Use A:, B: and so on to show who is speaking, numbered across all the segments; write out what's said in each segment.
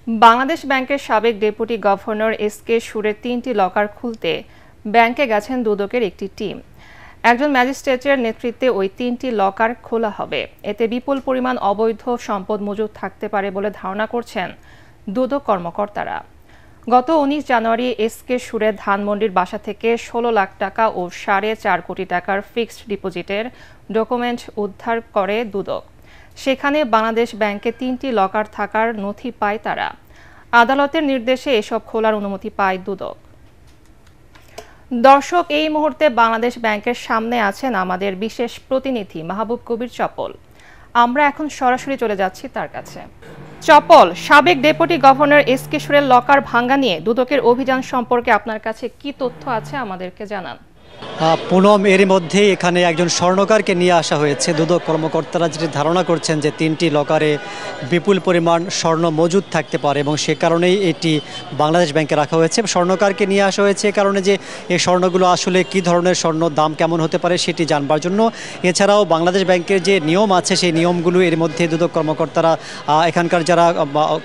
A: বাংলাদেশ ব্যাংকের সাবেক deputy governor S K. সুরের ৩টি লকার খুলতে ব্যাংকে গেছেন দুদকের একটি টিম। একজন ম্যাজিস্ট্রেটের নেতৃত্বে ওই ৩টি লকার খোলা হবে। এতে বিপুল পরিমাণ অবৈধ সম্পদ মজুদ থাকতে পারে বলে ধারণা করছেন দুদক কর্মকর্তারা। গত ১৯ জানুয়ারি এস.কে. সুরের ধানমন্ডির বাসা থেকে ১৬ লাখ টাকা ও ৪.৫ কোটি টাকার ফিক্সড ডিপোজিটের ডকুমেন্ট উদ্ধার করে দুদক। সেখানে বাংলাদেশ ব্যাংকে ৩টি লকার থাকার নথি পায় তারা। আদালতের নির্দেশে এসব খোলার অনুমতি পায় দুদক। দর্শক, এই মুহূর্তে বাংলাদেশ ব্যাংকের সামনে আছেন আমাদের বিশেষ প্রতিনিধি মাহবুব কবির চপল। আমরা এখন সরাসরি চলে যাচ্ছি তার কাছে। চপল, সাবেক ডেপুটি গভর্নর এস.কে. সুরের লকার ভাঙ্গা নিয়ে দুদকের অভিযান সম্পর্কে আপনার কাছে কি তথ্য আছে আমাদেরকে জানান।
B: পুনম, এরই মধ্যে এখানে একজন স্বর্ণকারকে নিয়ে আসা হয়েছে। দুদক কর্মকর্তারা যেটি ধারণা করছেন যে 3টি লকারে বিপুল পরিমাণ স্বর্ণ মজুদ থাকতে পারে এবং সে কারণেই এটি বাংলাদেশ ব্যাংকে রাখা হয়েছে। স্বর্ণকারকে নিয়ে আসা হয়েছে এ কারণে যে এই স্বর্ণগুলো আসলে কী ধরনের স্বর্ণ, দাম কেমন হতে পারে সেটি জানবার জন্য। এছাড়াও বাংলাদেশ ব্যাংকের যে নিয়ম আছে সেই নিয়মগুলো এর মধ্যে দুদক কর্মকর্তারা এখানকার যারা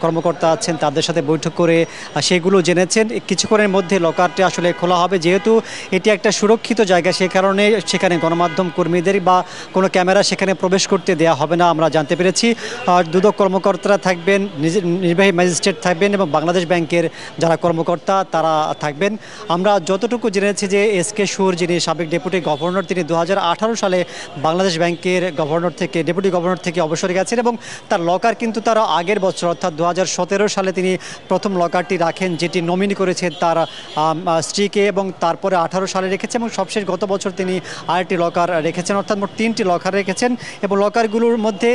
B: কর্মকর্তা আছেন তাদের সাথে বৈঠক করে সেগুলো জেনেছেন। কিছুক্ষণের মধ্যে লকারটি আসলে খোলা হবে। যেহেতু এটি একটা সুরক্ষিত জায়গা, সে কারণে সেখানে গণমাধ্যম কর্মীদের বা কোনো ক্যামেরা সেখানে প্রবেশ করতে দেওয়া হবে না, আমরা জানতে পেরেছি। দুদক কর্মকর্তারা থাকবেন, নির্বাহী ম্যাজিস্ট্রেট থাকবেন এবং বাংলাদেশ ব্যাংকের যারা কর্মকর্তা তারা থাকবেন। আমরা যতটুকু জেনেছি যে এস.কে. সুর, যিনি সাবেক ডেপুটি গভর্নর, তিনি 2018 সালে বাংলাদেশ ব্যাংকের গভর্নর থেকে, ডেপুটি গভর্নর থেকে অবসরে গেছেন এবং তার লকার কিন্তু তার আগের বছর অর্থাৎ 2017 সালে তিনি প্রথম লকারটি রাখেন, যেটি নমিনি করেছেন তার স্ত্রীকে, এবং তারপরে 18 সালে রেখেছে এবং সবশেষ গত বছর তিনি আরেকটি লকার রেখেছেন, অর্থাৎ মোট 3টি লকার রেখেছেন। এবং লকারগুলোর মধ্যে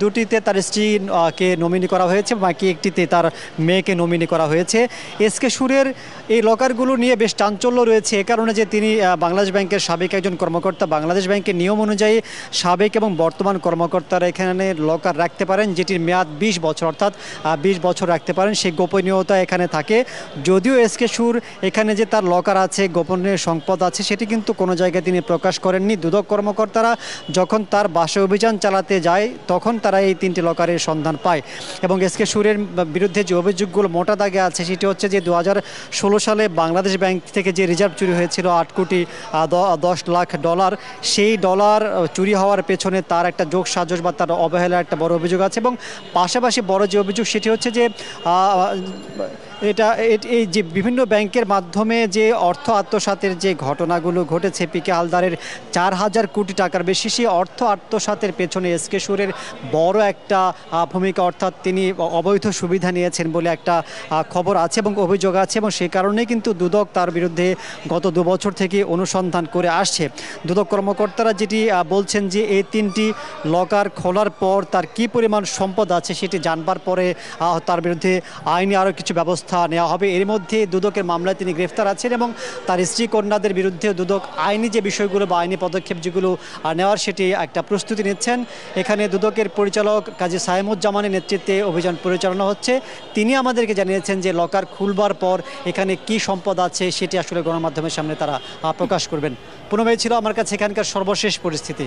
B: দুটিতে তার স্ত্রীকে নমিনি করা হয়েছে, বাকি একটিতে তার মেয়েকে নমিনি করা হয়েছে। এস.কে. সুরের এই লকারগুলো নিয়ে বেশ চাঞ্চল্য রয়েছে এ কারণে যে তিনি বাংলাদেশ ব্যাংকের সাবেক একজন কর্মকর্তা। বাংলাদেশ ব্যাংকের নিয়ম অনুযায়ী সাবেক এবং বর্তমান কর্মকর্তারা এখানে লকার রাখতে পারেন, যেটির মেয়াদ 20 বছর, অর্থাৎ 20 বছর রাখতে পারেন। সেই গোপনীয়তা এখানে থাকে। যদিও এস.কে. সুর এখানে যে তার লকার আছে, গোপনীয় সম্পদ আছে, সেটি কিন্তু কোনো জায়গায় তিনি প্রকাশ করেননি। দুদক কর্মকর্তারা যখন তার বাসায় অভিযান চালাতে যায় তখন তারা এই 3টি লকারের সন্ধান পায়। এবং এস.কে. সুরের বিরুদ্ধে যে অভিযোগগুলো মোটা দাগে আছে সেটি হচ্ছে যে 2016 সালে বাংলাদেশ ব্যাংক থেকে যে রিজার্ভ চুরি হয়েছিল 8 কোটি 10 লাখ ডলার, সেই ডলার চুরি হওয়ার পেছনে তার একটা যোগ সাজস বা তার অবহেলার একটা বড় অভিযোগ আছে। এবং পাশাপাশি বড় যে অভিযোগ সেটি হচ্ছে যে এই যে বিভিন্ন ব্যাংকের মাধ্যমে যে অর্থ আত্মসাতের যে ঘটনাগুলো ঘটেছে, পি.কে. হালদারের 4,000 কোটি টাকার বেশি, সেই অর্থ আত্মসাতের পেছনে এস.কে. সুরের বড় একটা ভূমিকা, অর্থাৎ তিনি অবৈধ সুবিধা নিয়েছেন বলে একটা খবর আছে এবং অভিযোগ আছে। এবং সেই কারণেই কিন্তু দুদক তার বিরুদ্ধে গত 2 বছর থেকে অনুসন্ধান করে আসছে। দুদক কর্মকর্তারা যেটি বলছেন যে এই 3টি লকার খোলার পর তার কী পরিমাণ সম্পদ আছে সেটি জানবার পরে তার বিরুদ্ধে আইনি আরও কিছু ব্যবস্থা নেওয়া হবে। এর মধ্যে দুদকের মামলায় তিনি গ্রেফতার আছেন এবং তার স্ত্রী কন্যাদের বিরুদ্ধে দুদক আইনি যে বিষয়গুলো বা আইনি পদক্ষেপ যেগুলো নেওয়ার সেটি একটা প্রস্তুতি নিচ্ছেন। এখানে দুদকের পরিচালক কাজী সাইমুজ্জামানের নেতৃত্বে অভিযান পরিচালনা হচ্ছে। তিনি আমাদেরকে জানিয়েছেন যে লকার খুলবার পর এখানে কি সম্পদ আছে সেটি আসলে গণমাধ্যমের সামনে তারা প্রকাশ করবেন। পুনরায় ছিল আমার কাছে এখানকার সর্বশেষ পরিস্থিতি।